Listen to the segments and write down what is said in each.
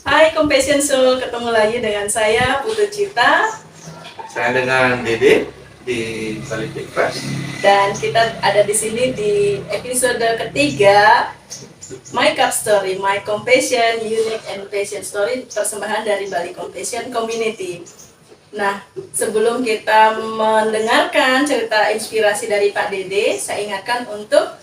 Hai Compassion Soul, ketemu lagi dengan saya Putu Cita. Saya dengan Dede di Bali Big Press. Dan kita ada di sini di episode ketiga My Cup Story, My Compassion Unique and Passion Story, persembahan dari Bali Compassion Community. Nah, sebelum kita mendengarkan cerita inspirasi dari Pak Dede, saya ingatkan untuk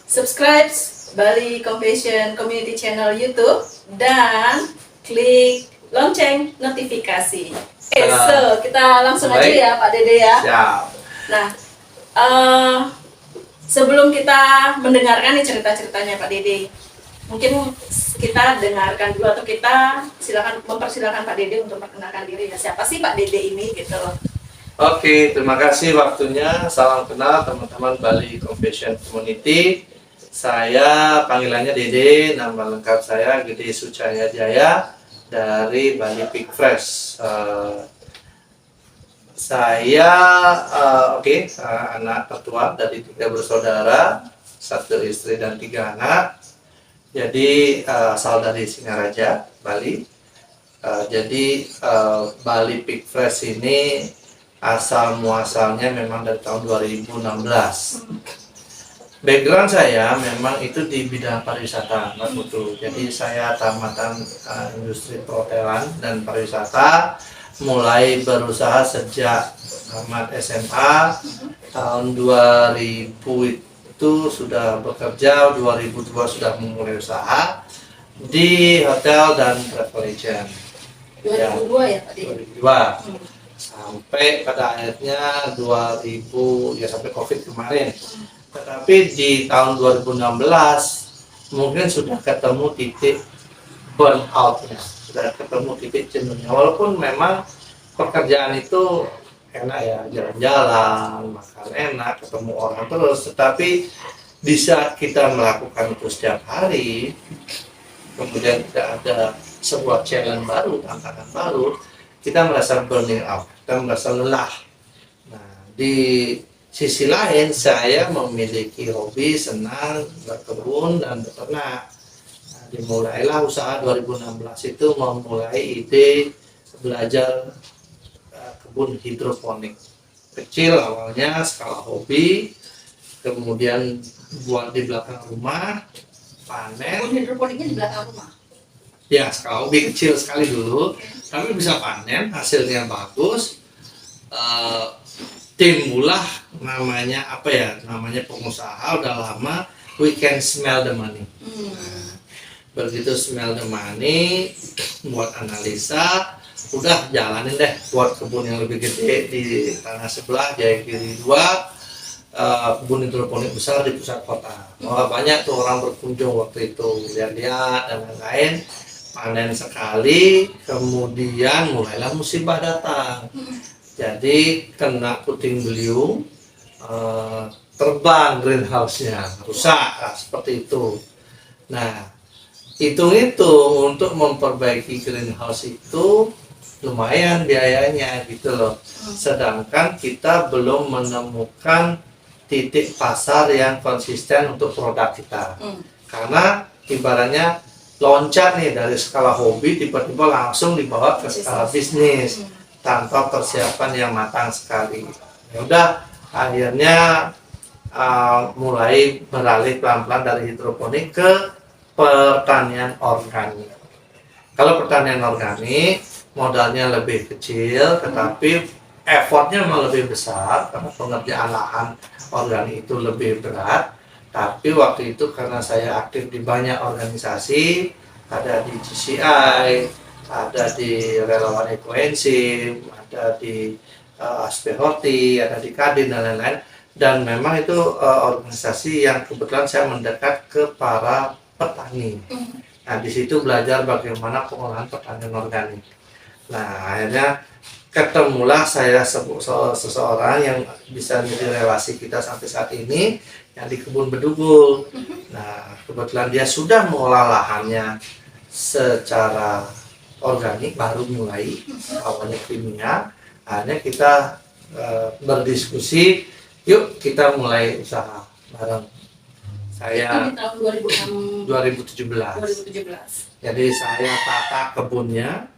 subscribe Bali Compassion Community Channel YouTube dan klik lonceng notifikasi. So kita langsung aja ya Pak Dede ya. Siap. Nah, sebelum kita mendengarkan nih cerita-ceritanya Pak Dede, mungkin kita dengarkan dulu atau kita mempersilakan Pak Dede untuk memperkenalkan diri ya. Siapa sih Pak Dede ini gitu loh. Oke, terima kasih waktunya. Salam kenal teman-teman Bali Compassion Community. Saya panggilannya Dede, nama lengkap saya Gede Sucaya Jaya dari Bali Big Fresh. Saya anak tertua dari 3 bersaudara, 1 istri dan 3 anak. Jadi asal dari Singaraja, Bali. Bali Big Fresh ini asal muasalnya memang dari tahun 2016. Background saya memang itu di bidang pariwisata, Mbak Putu. Jadi saya tamatan industri perhotelan dan pariwisata, mulai berusaha sejak tamat SMA tahun 2000 itu sudah bekerja, 2002 sudah memulai usaha di hotel dan travel agent. 2002 ya Pak Dede? 2002 sampai pada akhirnya 2000 ya sampai COVID kemarin. Tetapi di tahun 2016 mungkin sudah ketemu titik burnout-nya, sudah ketemu titik jenuhnya. Walaupun memang pekerjaan itu enak ya, jalan-jalan, makan enak, ketemu orang terus, tetapi di saat kita melakukan itu setiap hari, kemudian tidak ada sebuah challenge baru, tantangan baru, kita merasa burning out, kita merasa lelah. Nah, di sisi lain saya memiliki hobi senang berkebun dan beternak. Nah, dimulailah usaha 2016 itu memulai ide belajar kebun hidroponik. Kecil awalnya skala hobi, kemudian buat di belakang rumah, panen. Kebun hidroponiknya di belakang rumah? Ya, skala hobi kecil sekali dulu, tapi bisa panen, hasilnya bagus. Timbullah namanya pengusaha udah lama, we can smell the money. Begitu smell the money, buat analisa, udah jalanin deh buat kebun yang lebih gede di tanah sebelah Jayagiri 2, kebun hidroponik besar di pusat kota. Banyak tuh orang berkunjung waktu itu, lihat-lihat dan lain-lain. Panen sekali, kemudian mulailah musibah datang. Jadi kena puting beliung, terbang greenhouse-nya, rusak, seperti itu. Nah, hitung-hitung untuk memperbaiki greenhouse itu lumayan biayanya gitu loh. Sedangkan kita belum menemukan titik pasar yang konsisten untuk produk kita. Karena ibaratnya loncat nih dari skala hobi tiba-tiba langsung dibawa ke skala bisnis tanpa persiapan yang matang sekali. Ya udah, akhirnya mulai beralih pelan-pelan dari hidroponik ke pertanian organik. Kalau pertanian organik modalnya lebih kecil, tetapi effortnya malah lebih besar karena pengerjaan lahan organik itu lebih berat. Tapi waktu itu karena saya aktif di banyak organisasi, ada di GCI, ada di relawan ekoenzim, ada di Aspehoti, ada di Kadin dan lain-lain. Dan memang itu organisasi yang kebetulan saya mendekat ke para petani. Nah, di situ belajar bagaimana pengolahan pertanian organik. Nah, akhirnya ketemulah saya seseorang yang bisa menjadi relasi kita sampai saat ini, yang di kebun Bedugul. Nah, kebetulan dia sudah mengolah lahannya secara organik, baru mulai, awalnya kimia. Akhirnya kita berdiskusi, yuk kita mulai usaha bareng. Saya Itu di tahun 2006 2017. 2017. Jadi saya tata kebunnya,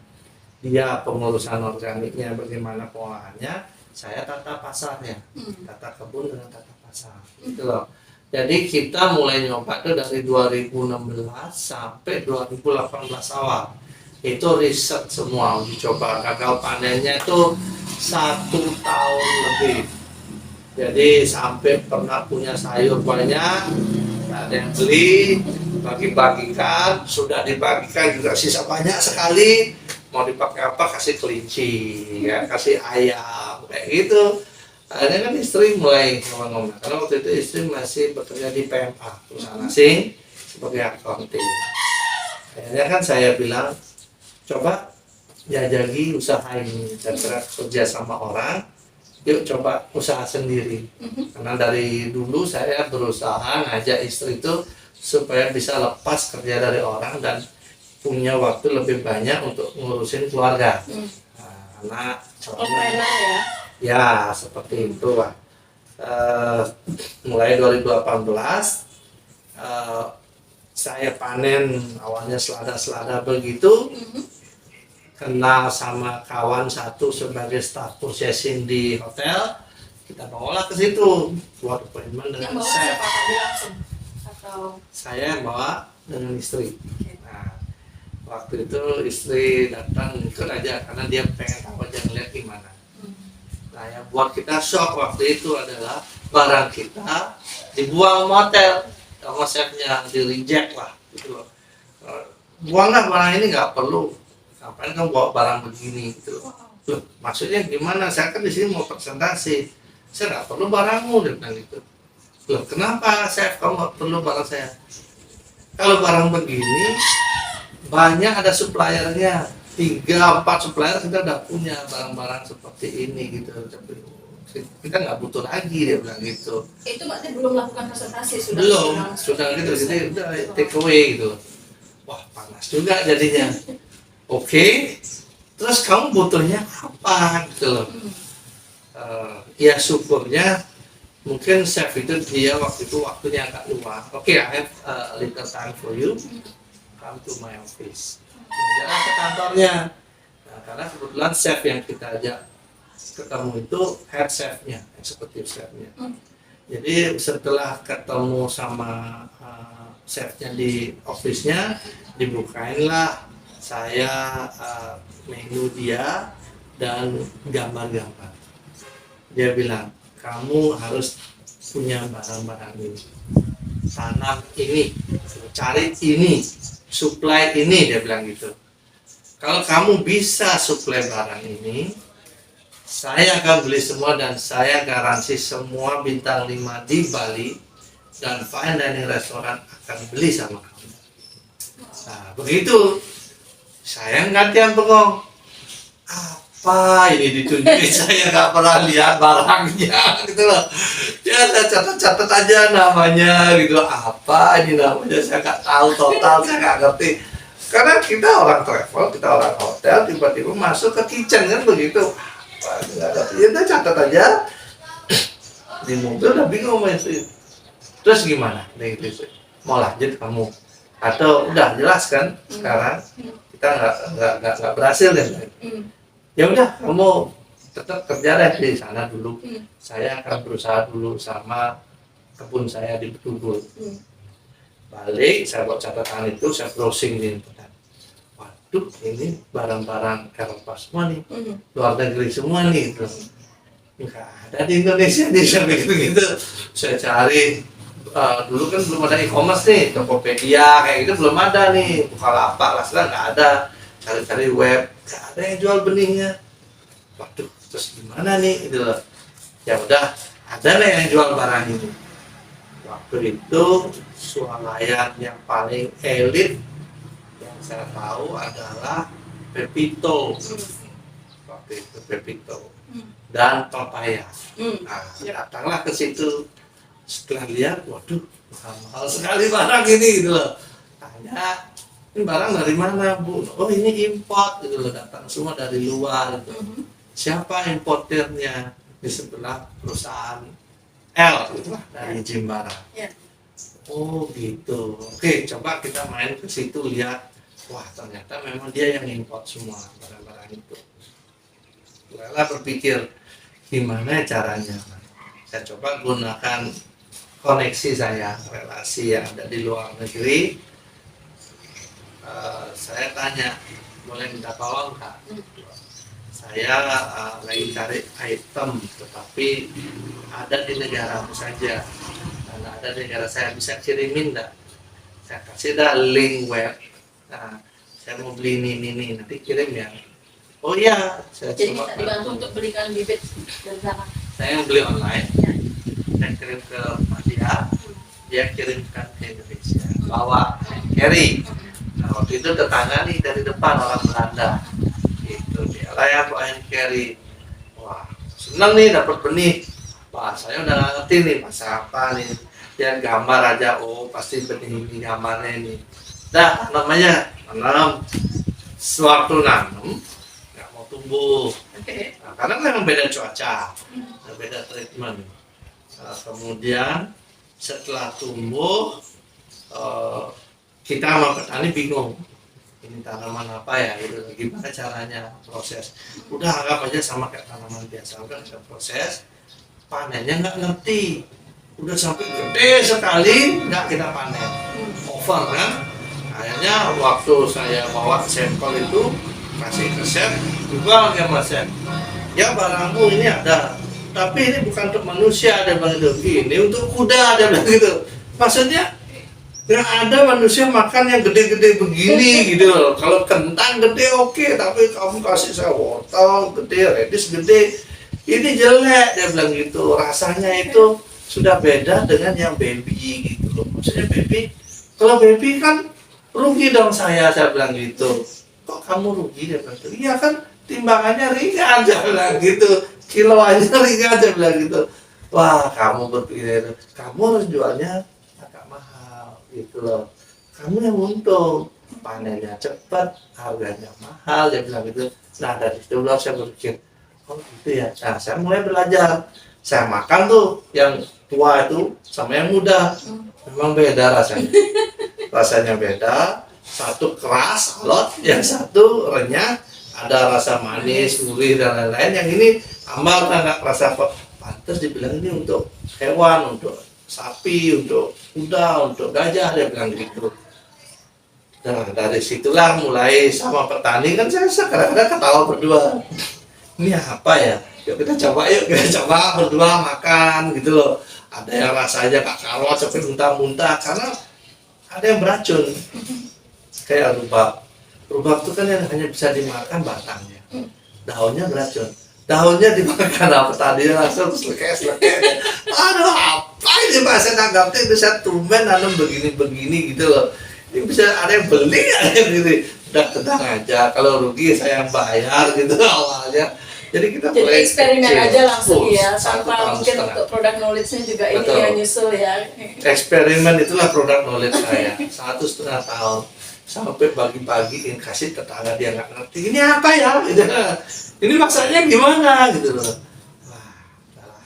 dia pengurusan organiknya, bagaimana pengolahannya, saya tata pasarnya, tata kebun dengan tata pasar, gitu loh. Jadi kita mulai nyoba itu dari 2016 sampai 2018 awal. Itu riset semua, uji coba, gagal panennya itu 1 tahun lebih. Jadi sampai pernah punya sayur banyak, nggak ada yang beli, bagi-bagikan, sudah dibagikan juga sisa banyak sekali, mau dipakai apa, kasih kelinci, ya, kasih ayam, kayak gitu. Akhirnya kan istri mulai ngomong-ngomong, karena waktu itu istri masih bekerja di PMA, perusahaan asing, sebagai accounting. Akhirnya kan saya bilang, coba jajagi usaha ini, daripada kerja sama orang, yuk coba usaha sendiri. Karena dari dulu saya berusaha ngajak istri itu supaya bisa lepas kerja dari orang dan punya waktu lebih banyak untuk ngurusin keluarga. Anak, Entrepreneur ya. ya seperti itu lah. Mulai 2018 saya panen awalnya selada-selada begitu. Kenal sama kawan satu sebagai staff processing di hotel, kita bawa ke situ buat appointment Yang dengan bawa chef. siapa tadi langsung atau Saya bawa dengan istri. Nah, waktu itu istri datang ikut aja karena dia pengen tahu aja ngeliat gimana. Nah, yang buat kita shock waktu itu adalah barang kita dibuang sama hotel sama chefnya, di reject lah gitu loh. Buanglah barang ini, nggak perlu. Ngapain kamu bawa barang begini gitu. Loh, maksudnya gimana? Saya kan di sini mau presentasi. Saya nggak perlu barangmu, dia bilang gitu. Loh, kenapa chef kamu nggak perlu barang saya? Kalau barang begini banyak ada suppliernya, 3-4 supplier kita udah punya barang-barang seperti ini gitu. Kita nggak butuh lagi, dia bilang gitu. itu berarti belum melakukan presentasi sudah Belum, langsung. sudah gitu, jadi udah take away gitu. Wah, panas juga jadinya. Oke, terus kamu butuhnya apa gitu loh. Ya syukurnya mungkin chef itu dia waktu itu waktunya agak luang. Oke, I have a little time for you, come to my office. Jalan ke kantornya. Nah, karena kebetulan chef yang kita ajak ketemu itu head chefnya, eksekutif chefnya. Jadi setelah ketemu sama chefnya di office-nya, dibukainlah saya menu dia dan gambar-gambar. Dia bilang, kamu harus punya barang-barang ini, tanam ini, cari ini, supply ini, dia bilang gitu. Kalau kamu bisa supply barang ini, saya akan beli semua dan saya garansi semua bintang 5 di Bali dan fine dining restoran akan beli sama kamu. Nah, begitu. Saya gantian bengong. Apa ini ditunjukin? Saya nggak pernah lihat barangnya gitu loh. Ya saya catat-catat aja namanya gitu. Apa ini namanya? Saya nggak tahu total, saya nggak ngerti. Karena kita orang travel, kita orang hotel, tiba-tiba masuk ke kitchen kan begitu. Apa, nggak ngerti. Ya udah catat aja. Di mobil udah bingung itu. Terus gimana? Mau lanjut kamu? Atau udah jelas kan sekarang? Kita nggak berhasil deh. Ya udah, kamu tetap kerja deh di sana dulu. Saya akan berusaha dulu sama kebun saya di Betugul. Balik, saya buat catatan itu, saya browsing di internet. Waduh, ini barang-barang Eropa semua nih, luar negeri semua nih. Terus nggak ada di Indonesia nih, sampai gitu-gitu. Saya cari. Dulu kan belum ada e-commerce nih, Tokopedia kayak gitu belum ada nih, Bukalapak lah, nggak ada. Cari-cari web, nggak ada yang jual benihnya. Waduh, terus gimana nih itu loh. Ya udah, ada nih yang jual barang ini. Waktu itu swalayan yang paling elit yang saya tahu adalah Pepito. Waktu itu Pepito dan Papaya. Nah, datanglah ke situ. Setelah lihat, waduh, mahal sekali barang ini gitu loh. Tanya, ini barang dari mana, Bu? Oh, ini import gitu loh, datang semua dari luar gitu. Siapa importernya? Di sebelah perusahaan L gitu lah, dari Jimbara. Oh gitu. Oke, coba kita main ke situ lihat. Wah ternyata memang dia yang import semua barang-barang itu. Mulailah berpikir gimana caranya. Saya coba gunakan koneksi saya, relasi yang ada di luar negeri. Saya tanya, boleh minta tolong Kak? Saya lagi cari item, tetapi ada di negaramu saja. Dan ada di negara saya, bisa kirimin enggak? Saya kasih dah link web. Nah, saya mau beli ini, nanti kirim ya. Oh iya, saya Jadi coba minta dibantu untuk belikan bibit dari sana. saya yang beli online, saya kirim ke dia, dia kirimkan ke Indonesia, bawa carry. Nah, waktu itu tetangga nih dari depan orang Belanda, itu dia lah yang bawa carry. Wah, seneng nih dapat benih. Wah, saya udah nggak ngerti nih masa apa nih. Dia gambar aja, oh pasti benih ini gambarnya ini. Dah, namanya nanam. Sewaktu nanam, nggak mau tumbuh. Oke. Nah, karena memang beda cuaca, beda treatment. Nah, kemudian setelah tumbuh, kita sama petani bingung. Ini tanaman apa ya? Gitu. Gimana caranya proses? Udah anggap aja sama kayak tanaman biasa. Udah ada proses, panennya nggak ngerti. Udah sampai gede sekali, nggak kita panen. Over kan? Akhirnya waktu saya bawa sampel itu, kasih ke chef, juga yang mas chef. Ya barangmu ini ada, tapi ini bukan untuk manusia, ada bilang gitu. Ini untuk kuda, ada bilang gitu. Maksudnya nggak ada manusia makan yang gede-gede begini gitu loh. Kalau kentang gede oke, tapi kamu kasih saya wortel gede, radish gede, ini jelek, dia bilang gitu. Rasanya itu sudah beda dengan yang baby gitu loh. Maksudnya baby, kalau baby kan rugi dong saya bilang gitu. Kok kamu rugi, dia bilang gitu. Iya kan timbangannya ringan, saya bilang gitu. Kiloannya ringan, saya bilang gitu. Wah, kamu berpikir, kamu harus jualnya agak mahal gitu loh. Kamu yang untung, panennya cepat, harganya mahal, dia bilang gitu. Nah dari situ saya berpikir, oh gitu ya. Nah saya mulai belajar. Saya makan tuh yang tua itu sama yang muda, memang beda rasanya. Rasanya beda, satu keras, alot, yang satu renyah, ada rasa manis, gurih dan lain-lain. Yang ini ambal, nggak rasa pantas dibilang ini untuk hewan, untuk sapi, untuk kuda, untuk gajah, dia bilang gitu. Nah dari situlah mulai sama petani kan saya kadang-kadang ketawa berdua. Ini apa ya? Yuk kita coba berdua makan gitu loh. Ada yang rasanya kak karot sampai muntah-muntah karena ada yang beracun. Kayak rubab. Rubab itu kan yang hanya bisa dimakan batangnya. Daunnya beracun. Daunnya dimakan apa tadi langsung selekeh. Aduh apa ini bahasa nanggapnya bisa tumben nanam begini-begini gitu loh. Ini bisa ada yang beli, ada yang beli. Udah tenang aja. Kalau rugi saya yang bayar gitu awalnya. Jadi kita Jadi eksperimen kecil. aja langsung ya, Satu tanpa tahun mungkin setengah. untuk produk knowledge-nya juga ini Betul. yang nyusul ya. Eksperimen itulah produk knowledge saya 1,5 tahun sampai pagi-pagi kasih tetangga dia nggak ngerti ini apa ya gitu. Ini masaknya gimana gitu loh. Wah, salah.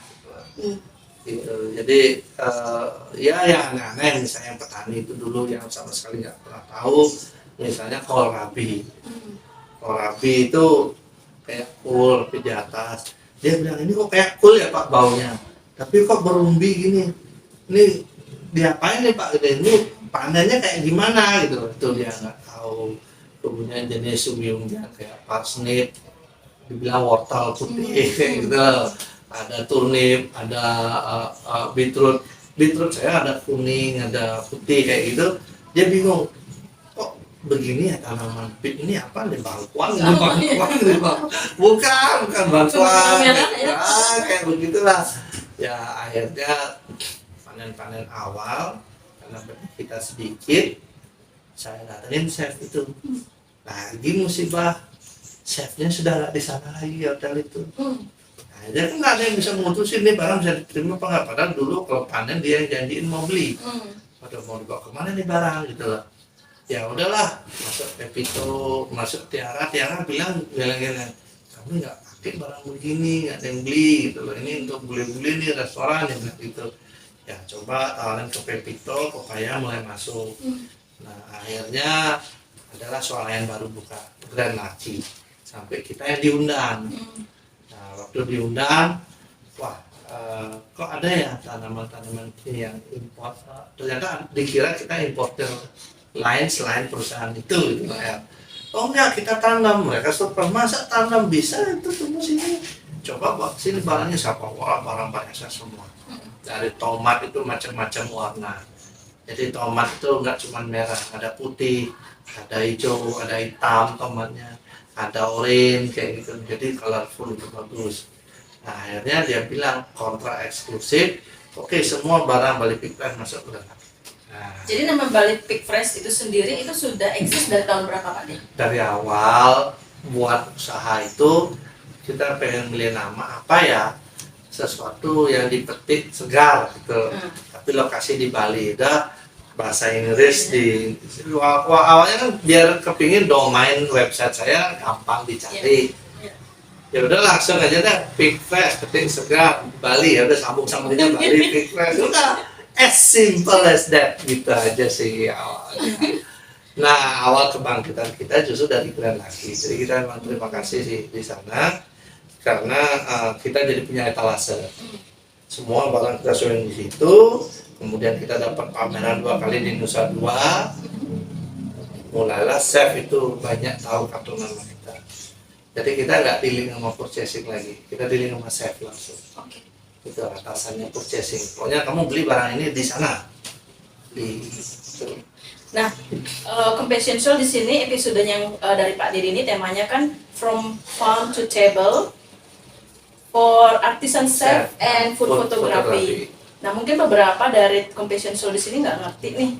Gitu. Jadi ya yang aneh-aneh misalnya petani itu dulu yang sama sekali nggak pernah tahu misalnya kohlrabi. Kohlrabi itu kayak kul tapi di atas. Dia bilang ini kok kayak kul ya Pak baunya, tapi kok berumbi gini. Ini diapain nih Pak? Ini panennya kayak gimana gitu. Itu dia nggak tahu. Kemudian jenis umbi-umbian kayak parsnip, dibilang wortel putih kayak gitu. Ada turnip, ada beetroot. Beetroot saya ada kuning, ada putih kayak gitu. Dia bingung. Begini ya tanaman pit ini apa nih bangkuan bukan bangkuan ya, kayak begitulah ya. Akhirnya panen awal karena benih kita sedikit, saya datengin chef itu lagi musibah, chefnya sudah nggak di sana lagi hotel itu. Nah, dia kan nggak ada yang bisa memutusin nih barang bisa diterima apa nggak, padahal dulu kalau panen dia yang janjiin mau beli, padahal mau dibawa kemana nih barang gitu loh. Ya udahlah, masuk Pepito, masuk Tiara bilang kamu nggak pakai barang begini, nggak ada yang beli gitu loh, ini untuk beli-beli nih restoran ya gitu. Ya coba tawarin ke Pepito, Popaya mulai masuk. Nah akhirnya adalah swalayan baru buka Grand Laci sampai kita yang diundang. Nah waktu diundang, wah kok ada ya tanaman-tanaman ini yang import. Ternyata dikira kita importer lain selain perusahaan itu gitu ya. Oh enggak, kita tanam. Mereka super, masa tanam bisa itu tumbuh sini? Coba buat sini barangnya siapa? Wah barang banyak semua. Dari tomat itu macam-macam warna. Jadi tomat itu enggak cuma merah, ada putih, ada hijau, ada hitam tomatnya, ada orange kayak gitu. Jadi colorful itu bagus. Nah akhirnya dia bilang kontrak eksklusif. Oke, semua barang Bali Pick Fresh masuk ke dalam. Nah, Jadi nama Bali Pick Fresh itu sendiri itu sudah eksis dari tahun berapa Pak De? dari awal buat usaha itu kita pengen beli nama apa ya, sesuatu yang dipetik segar gitu. Tapi lokasi di Bali, udah bahasa Inggris di awalnya kan biar kepingin domain website saya gampang dicari. Ya udah langsung aja deh Pick Fresh, petik segar Bali, ya udah sambung-sambungnya Bali Pick Fresh, udah as simple as that gitu aja sih awalnya. Nah awal kebangkitan kita justru dari Grand Laci, jadi kita memang terima kasih sih di sana karena kita jadi punya etalase, semua barang kita showing di situ, kemudian kita dapat pameran 2 kali di Nusa Dua, mulailah chef itu banyak tahu kartu nama kita. Jadi kita nggak dealing sama purchasing lagi, kita dealing sama chef langsung. Itu atasannya purchasing. Pokoknya kamu beli barang ini di sana. Nah, Compassion Soul di sini episodenya yang dari Pak Didi ini temanya kan from farm to table for artisan chef and food photography. Nah, mungkin beberapa dari Compassion Soul di sini nggak ngerti nih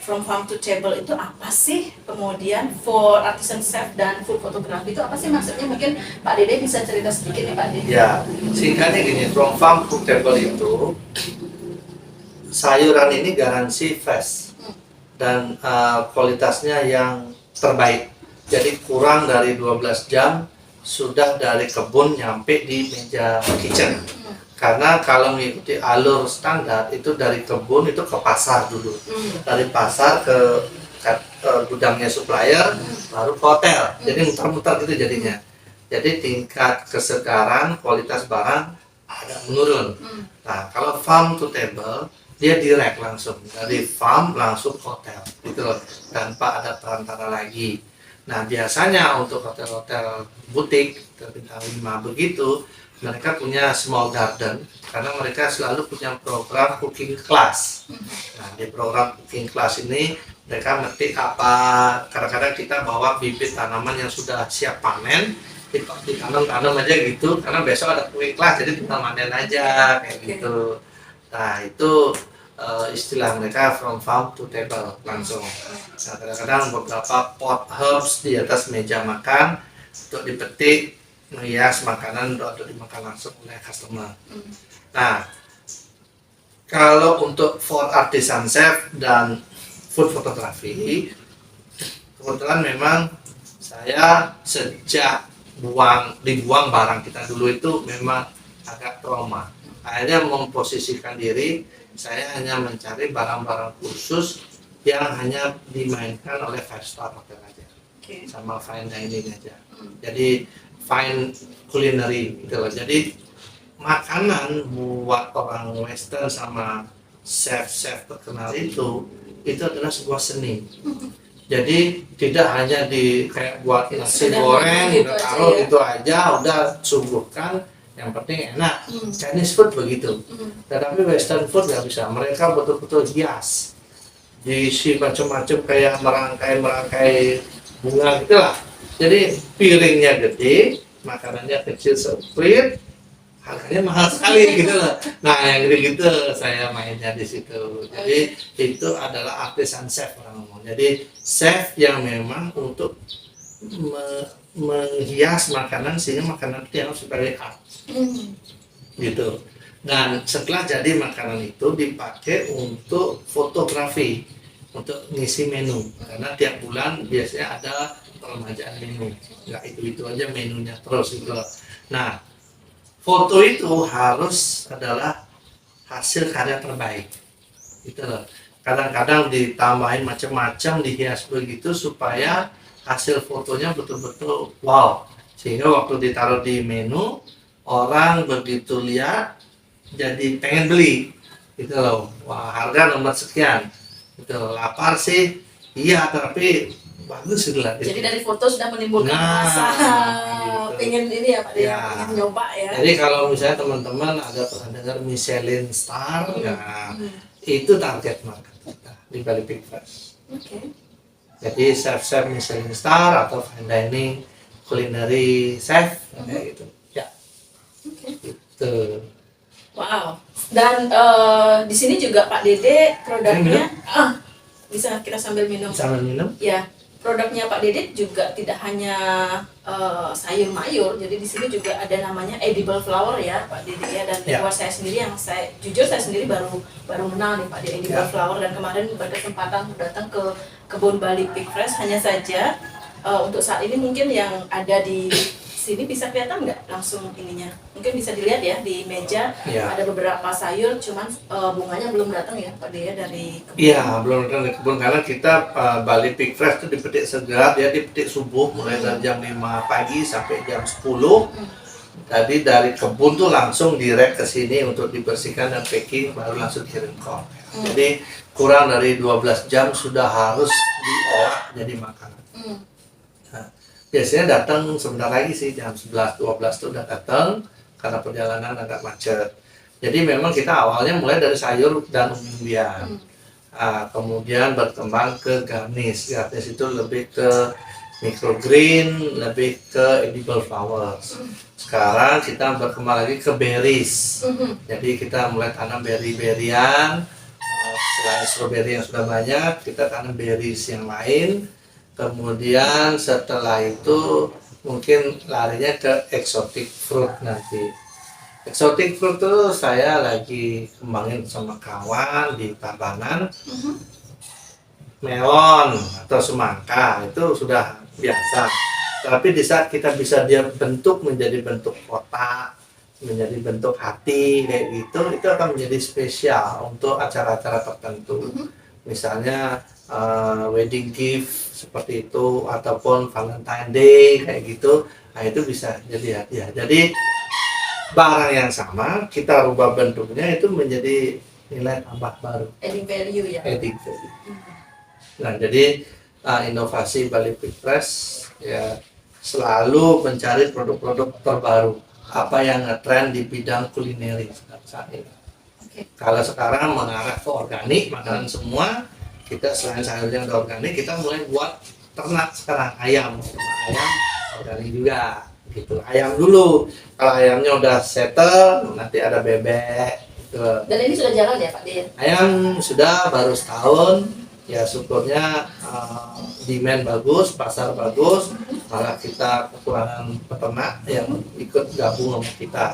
from farm to table itu apa sih? Kemudian for artisan chef dan food photography itu apa sih maksudnya? Mungkin Pak Dede bisa cerita sedikit nih Pak Dede. Ya, singkatnya gini, from farm to table itu sayuran ini garansi fresh dan kualitasnya yang terbaik. Jadi kurang dari 12 jam sudah dari kebun nyampe di meja kitchen. Karena kalau mengikuti alur standar itu dari kebun itu ke pasar dulu, dari pasar ke gudangnya supplier, baru ke hotel. Jadi muter-muter gitu jadinya. Jadi tingkat kesegaran kualitas barang agak menurun. Nah kalau farm to table dia direct langsung dari farm langsung ke hotel, gitu loh, tanpa ada perantara lagi. Nah biasanya untuk hotel-hotel butik terbintang 5 begitu, mereka punya small garden karena mereka selalu punya program cooking class. Nah di program cooking class ini mereka metik apa, kadang-kadang kita bawa bibit tanaman yang sudah siap panen, ditanam-tanam aja gitu, karena besok ada cooking class jadi tinggal panen aja kayak gitu. Nah itu istilah mereka from farm to table langsung. Nah kadang-kadang beberapa pot herbs di atas meja makan untuk dipetik, menghias makanan untuk dimakan langsung oleh customer. Nah, kalau untuk for artisan chef dan food photography, kebetulan memang saya sejak dibuang barang kita dulu itu memang agak trauma. Akhirnya memposisikan diri, saya hanya mencari barang-barang khusus yang hanya dimainkan oleh 5-star hotel aja, sama fine dining aja. Jadi fine culinary gitu loh. Jadi makanan buat orang western sama chef-chef terkenal itu adalah sebuah seni. Jadi tidak hanya di kayak buat nasi goreng gitu taruh itu aja udah suguhkan, yang penting enak. Chinese food begitu. Tetapi western food nggak bisa. Mereka betul-betul hias, diisi macam-macam kayak merangkai bunga gitulah. Jadi piringnya gede, makanannya kecil sempit, harganya mahal sekali gitu loh. Nah yang gitu saya mainnya di situ. Jadi itu adalah artisan chef orang ngomong. Jadi chef yang memang untuk menghias makanan sehingga makanan itu yang sebagai art. Gitu. Dan setelah jadi makanan itu dipakai untuk fotografi, untuk ngisi menu. Karena tiap bulan biasanya ada peremajaan menu, nggak itu aja menunya terus gitu. Nah foto itu harus adalah hasil karya terbaik gitu loh. Kadang-kadang ditambahin macam-macam, dihias begitu supaya hasil fotonya betul-betul wow, sehingga waktu ditaruh di menu orang begitu lihat jadi pengen beli gitu loh. Wah, harga nomor sekian gitu loh. Lapar sih iya, tapi bagus gitu lah. Jadi dari foto sudah menimbulkan Nah, rasa gitu. pengen ini ya Pak De, Ya. pengen nyoba ya. Jadi kalau misalnya teman-teman ada pernah dengar Michelin Star, nah Hmm. itu target market kita di Bali Big Fresh. Oke. Jadi chef-chef Michelin Star atau fine dining culinary chef kayak gitu. Ya, Oke. itu. Wow. Dan di sini juga Pak Dede produknya bisa kita sambil minum. Sambil minum. Ya, produknya Pak Dede juga tidak hanya sayur mayur. Jadi di sini juga ada namanya edible flower ya Pak Dede ya. Dan Ya. buat saya sendiri yang jujur saya sendiri baru kenal nih Pak Dede edible Ya. flower, dan kemarin berkesempatan datang ke kebun Bali Big Fresh. Hanya saja untuk saat ini mungkin yang ada di sini bisa kelihatan nggak langsung ininya, mungkin bisa dilihat ya di meja Ya. ada beberapa sayur, cuman bunganya belum datang ya Pak Dea dari kebun. Iya, belum datang dari kebun karena kita Bali Big Fresh itu dipetik segar, dia dipetik subuh mulai dari jam 5 pagi sampai jam 10. Tadi dari kebun tuh langsung direct ke sini untuk dibersihkan dan packing, baru langsung kirim kok. Jadi kurang dari 12 jam sudah harus diolah jadi makanan. Hmm. Nah, biasanya datang sebentar lagi sih, jam 11-12 tuh udah datang karena perjalanan agak macet. Jadi memang kita awalnya mulai dari sayur dan umbi-umbian. Kemudian berkembang ke garnish. Garnish itu lebih ke microgreen, lebih ke edible flowers. Sekarang kita berkembang lagi ke berries. Jadi kita mulai tanam berry-berryan. Selain strawberry yang sudah banyak, kita tanam berries yang lain. Kemudian setelah itu mungkin larinya ke exotic fruit nanti. Exotic fruit tuh saya lagi kembangin sama kawan di Tabanan. Melon atau semangka itu sudah biasa. Tapi di saat kita bisa dia bentuk menjadi bentuk kotak, menjadi bentuk hati kayak gitu, itu akan menjadi spesial untuk acara-acara tertentu. Misalnya wedding gift seperti itu, ataupun Valentine Day kayak gitu. Nah itu bisa jadi hadiah. Jadi barang yang sama kita rubah bentuknya itu menjadi nilai tambah baru, Adding value ya. adding value. Nah jadi inovasi Bali Big Fresh ya selalu mencari produk-produk terbaru, apa yang ngetrend di bidang kulineri saat ini. Oke. Kalau sekarang mengarah ke organik, makanan semua, kita selain sayurnya ada organik, kita mulai buat ternak sekarang, ayam organik juga gitu. Ayam dulu, kalau ayamnya udah settle, nanti ada bebek gitu. Dan ini sudah jalan ya Pak Dea? Ayam sudah baru setahun, ya syukurnya demand bagus, pasar bagus, malah kita kekurangan peternak yang ikut gabung sama kita.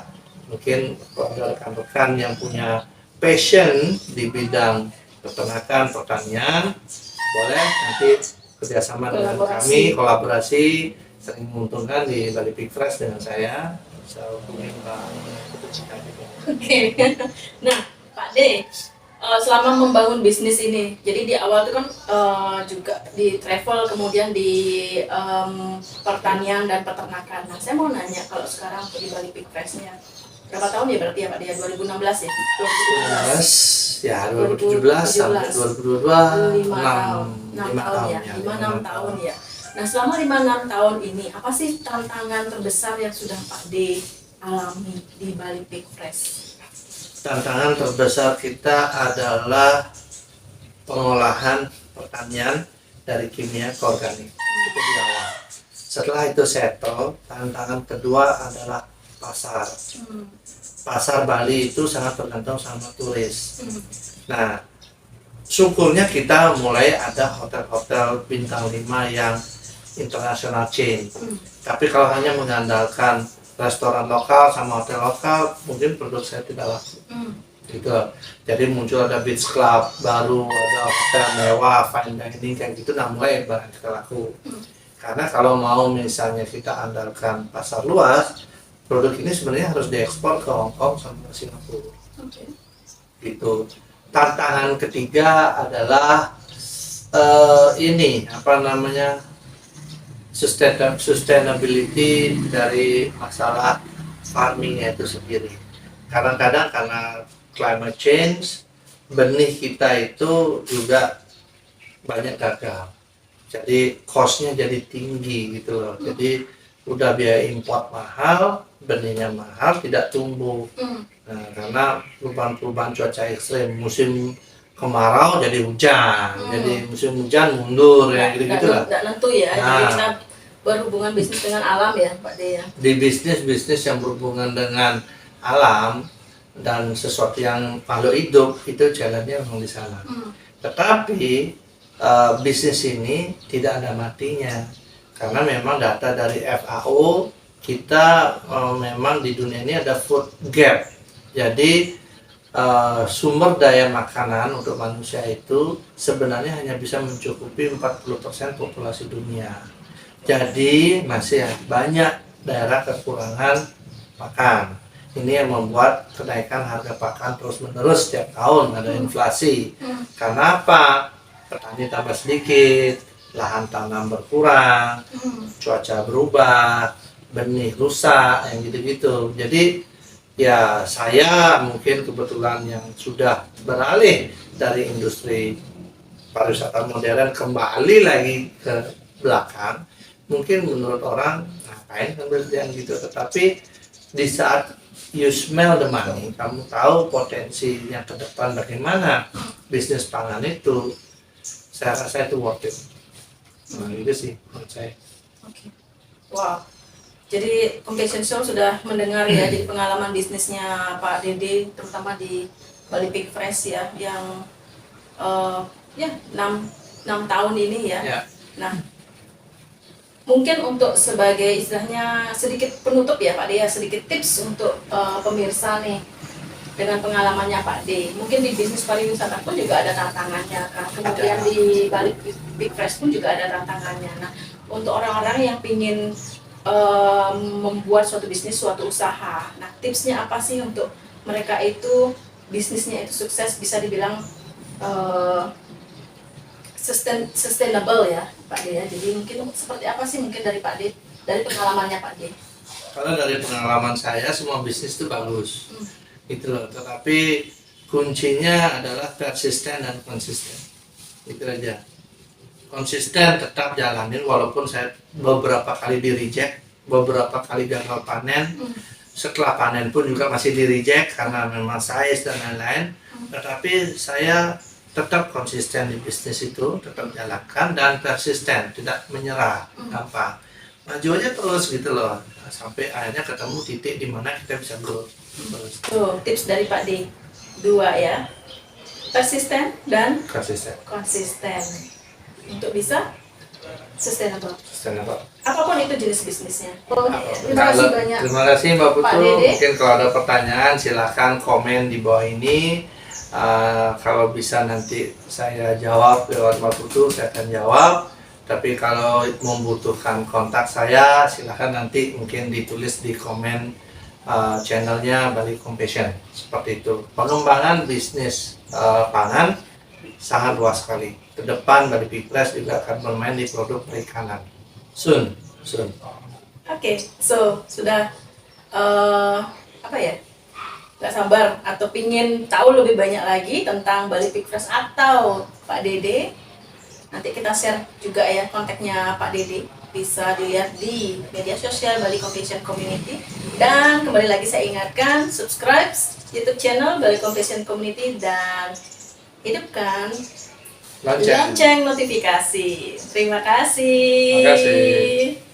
Mungkin ada rekan-rekan yang punya passion di bidang peternakan, pertanian, boleh nanti kerjasama dengan kami, kolaborasi, sering menguntungkan di Bali Big Fresh dengan saya. Bisa hubungi Mbak Putu Cika juga. Oke. Nah Pak De, selama membangun bisnis ini, jadi di awal itu kan juga di travel, kemudian di pertanian dan peternakan. Nah saya mau nanya, kalau sekarang di Bali Big Fresh-nya berapa tahun ya berarti ya Pak Dia? 2016 ya? 2017. Ya 2017 sampai 2022 5 tahun, 6 tahun ya, 5-6 tahun ya. Nah selama 5-6 tahun ini, apa sih tantangan terbesar yang sudah Pak D alami di Bali Big Fresh? Tantangan terbesar kita adalah pengolahan pertanian dari kimia ke organik. Itu di awal. Setelah itu settle, tantangan kedua adalah pasar. Pasar Bali itu sangat tergantung sama turis. Nah, syukurnya kita mulai ada hotel-hotel bintang 5 yang international chain. Tapi kalau hanya mengandalkan restoran lokal sama hotel lokal, mungkin produk saya tidak laku. Gitu. Jadi muncul ada beach club baru, ada hotel mewah, fine dining kayak gitu, nah mulai barang kita laku. Karena kalau mau misalnya kita andalkan pasar luas, produk ini sebenarnya harus diekspor ke Hong Kong sama Singapura. gitu. Tantangan ketiga adalah ini apa namanya, sustainability dari masalah farmingnya itu sendiri. Kadang-kadang karena climate change, benih kita itu juga banyak gagal. Jadi cost-nya jadi tinggi gitu loh. Jadi udah biaya import mahal, benihnya mahal, tidak tumbuh. Nah, karena perubahan-perubahan cuaca ekstrim, musim kemarau jadi hujan, jadi musim hujan mundur ya gitu-gitu lah. Nggak nentu ya, jadi Nah, kita berhubungan bisnis dengan alam ya Pak De ya. di bisnis-bisnis yang berhubungan dengan alam dan sesuatu yang makhluk hidup itu challenge-nya memang di sana. Tetapi bisnis ini tidak ada matinya karena memang data dari FAO kita memang di dunia ini ada food gap. Jadi sumber daya makanan untuk manusia itu sebenarnya hanya bisa mencukupi 40% populasi dunia. Jadi masih banyak daerah kekurangan pakan. Ini yang membuat kenaikan harga pakan terus-menerus setiap tahun, ada inflasi. Karena apa? Petani tambah sedikit, lahan tanam berkurang, cuaca berubah, benih rusak, yang gitu-gitu. Jadi ya saya mungkin kebetulan yang sudah beralih dari industri pariwisata modern kembali lagi ke belakang, mungkin menurut orang ngapain kerjaan gitu, tetapi di saat you smell the money, kamu tahu potensinya ke depan bagaimana bisnis pangan itu, saya rasa itu worth it. Nah itu sih menurut saya. Oke. Wow. Jadi Compassion Show sudah mendengar ya, jadi pengalaman bisnisnya Pak Dede, terutama di Bali Pig Fresh ya, yang ya 6 tahun ini ya. Ya. Nah, mungkin untuk sebagai istilahnya sedikit penutup ya Pak De ya, sedikit tips untuk pemirsa nih dengan pengalamannya Pak De. Mungkin di bisnis pariwisata pun juga ada tantangannya kan, kemudian di Bali Pig Fresh pun juga ada tantangannya. Nah, untuk orang-orang yang ingin membuat suatu bisnis, suatu usaha. Nah, tipsnya apa sih untuk mereka itu bisnisnya itu sukses, bisa dibilang sustainable ya, Pak De ya. Jadi mungkin seperti apa sih mungkin dari Pak De, dari pengalamannya Pak De? Kalau dari pengalaman saya semua bisnis itu bagus, gitu loh. Tetapi kuncinya adalah persisten dan konsisten. Itu aja. Konsisten tetap jalanin walaupun saya beberapa kali di reject, beberapa kali gagal panen, setelah panen pun juga masih di reject karena memang size dan lain-lain, tetapi saya tetap konsisten di bisnis itu, tetap jalankan dan persisten, tidak menyerah, gampang maju aja terus gitu loh, sampai akhirnya ketemu titik di mana kita bisa growth. Tuh tips dari Pak De, 2 ya, persisten dan konsisten untuk bisa sustainable. Apapun itu jenis bisnisnya. Terima kasih banyak. Terima kasih Mbak Pak Putu. Dede. Mungkin kalau ada pertanyaan silahkan komen di bawah ini. Kalau bisa nanti saya jawab lewat Mbak Putu, saya akan jawab. Tapi kalau membutuhkan kontak saya, silahkan nanti mungkin ditulis di komen channelnya Bali Compassion. Seperti itu. Pengembangan bisnis pangan sangat luas sekali. Ke depan Bali Pig Fresh juga akan bermain di produk perikanan. Soon. Oke, so sudah apa ya? Gak sabar atau pingin tahu lebih banyak lagi tentang Bali Pig Fresh atau Pak Dede, nanti kita share juga ya kontaknya Pak Dede, bisa dilihat di media sosial Bali Compassion Community. Dan kembali lagi saya ingatkan, subscribe YouTube channel Bali Compassion Community dan hidupkan lonceng notifikasi. Terima kasih. Terima kasih.